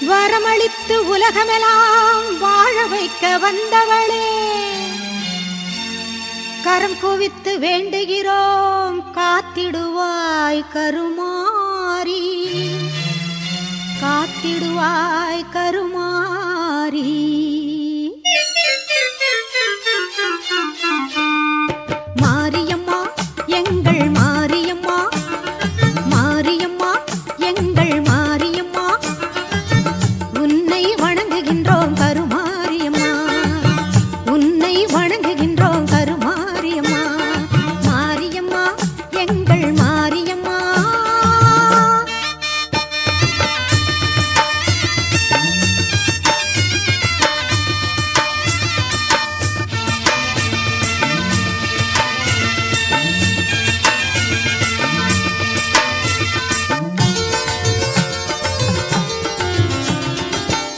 வரமளித்து உலகமெல்லாம் வாழ வைக்க வந்தவளே, கரம் குவித்து வேண்டுகிறோம் காத்திடுவாய் கருமாரி, காத்திடுவாய் கருமாரி. மாரியம்மா எங்கள் மாரியம்மா, மாரியம்மா எங்கள் மாரியம்மா, உன்னை வணங்குகின்றோம் கருமாரியம்மா, உன்னை வணங்குகின்றோம் கருமாரியம்மா, மாரியம்மா எங்கள் மாரியம்மா.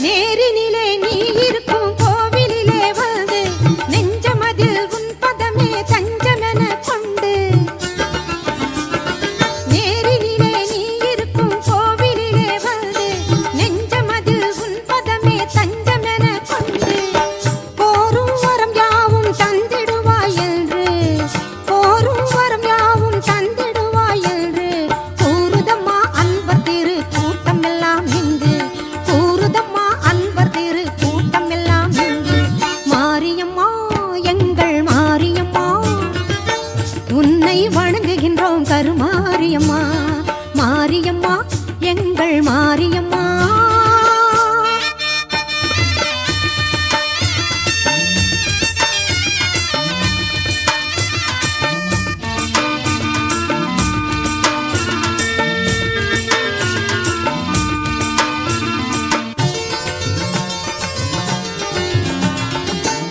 நேரினிலே நீ இருக்கும் கோவிலிலே வந்து நெஞ்சமதில் உன் பதமே தஞ்சமென கொண்டு, நேரினிலே நீ இருக்கும் கோவிலிலே வந்து நெஞ்சமதில் உன் பதமே தஞ்சமென கொண்டு, கோரும் வரம் யாவும் தந்திடுவாய் என்று, கோரும் வரம் யாவும் தந்திடுவாய் என்று கூறுதம்மா அன்பர் திரு கூட்டம் எல்லாம் இங்கு, கூறுதம்மா அன்பர் திரு கூட்டம் எல்லாம் இங்கு. மாரியம்மா எங்கள் மாரியம்மா, உன்னை வணங்குகின்றோம் கருமாரியம்மா, மாரியம்மா எங்கள் மாரியம்மா.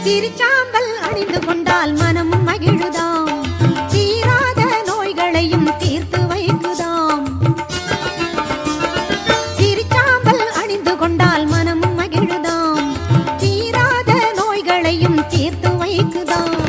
திருச்சாம்பல் அணிந்து கொண்டால் மனமும் மகிழுதாம், தீராத நோய்களையும் தீர்த்து வைக்குதாம். திருச்சாம்பல் அணிந்து கொண்டால் மனமும் மகிழுதாம், தீராத நோய்களையும் தீர்த்து வைக்குதாம்.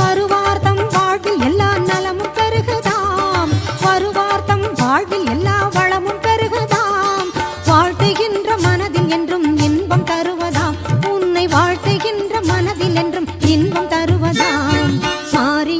வருவார்த்தம் வாழ்வில் எல்லா நலமும் பெருகுதாம், வருவார்த்தம் வாழ்வில் எல்லா வளமும் பெருகுதாம். வாழ்த்துகின்ற மனதில் என்றும் இன்பம் தருவதாம், உன்னை வாழ்த்துகின்ற மனதில் என்றும் இன்பம் தருவதாம். மாரி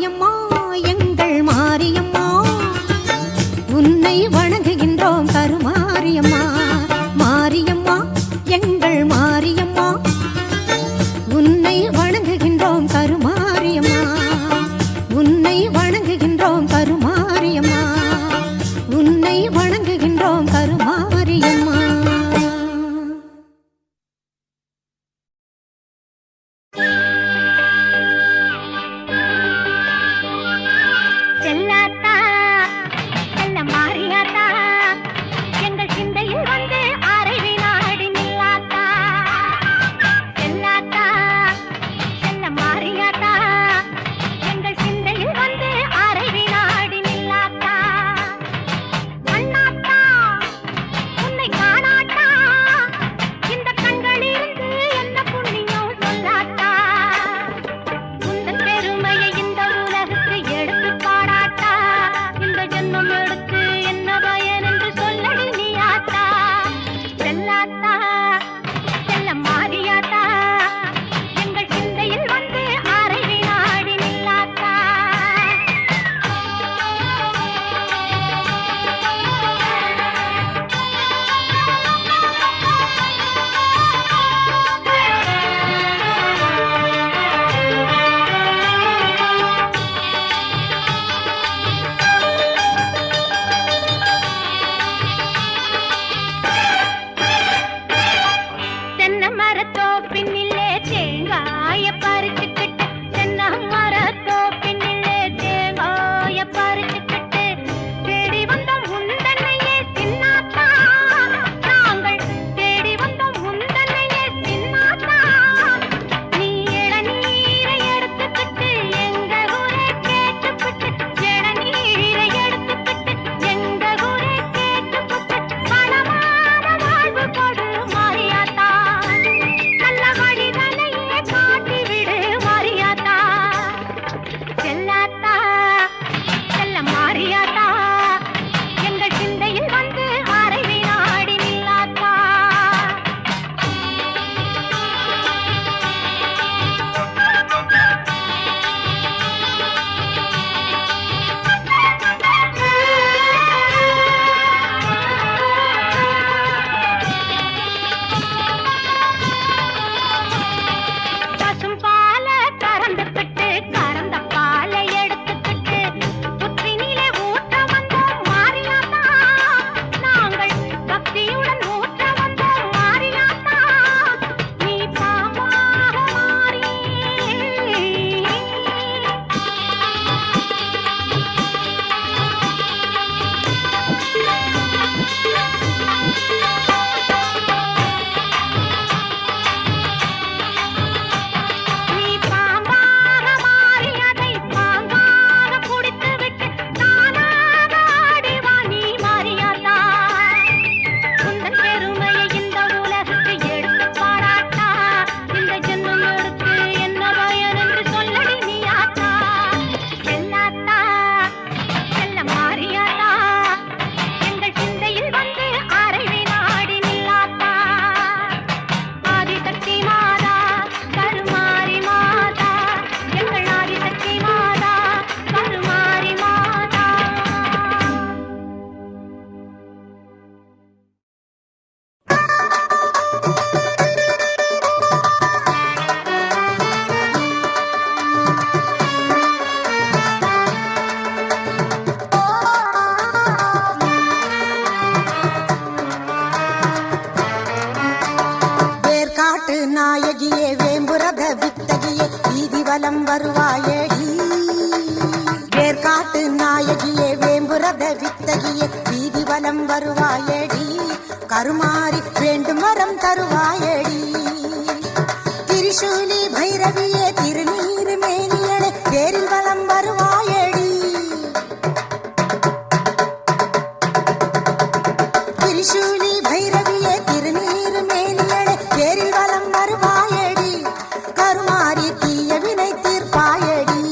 வலம் வருவாயடி. வேர்காட்டு நாயகியே வேம்புரத வித்தகியே வீதி வலம் வருவாயடி. கருமாறி வேண்டும் வரம் தருவாயடி. திரிசூலி பைரவியே திருநீர் மேனியளே வேரில் வலம் வருவாயடி. திரிசூலி பைரவியே திருநீர் மேனியளே வேரில் வலம் வருவாயடி. கருமாறி தீய வினை தீர்ப்பாயடி.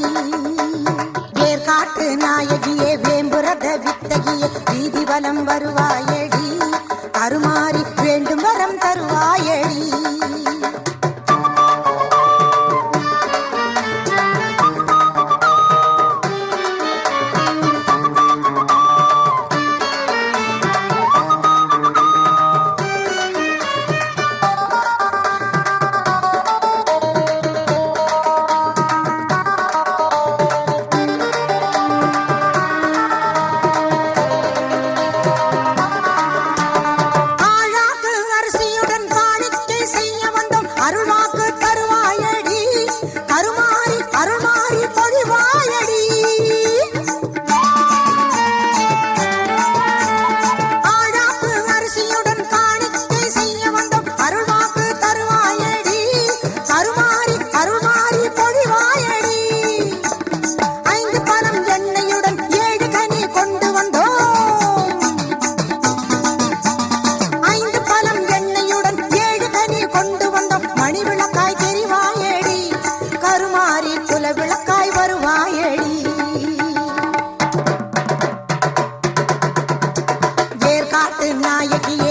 வேர்காட்டு நாயகியே வேம்புரத வித்தகியே வீதி வலம் வருவாயடி. கருமாறி வேண்டும் வரம் தருவாயடி. விளக்காய் வருவாயடி. வேர்காட்டு நாயகியே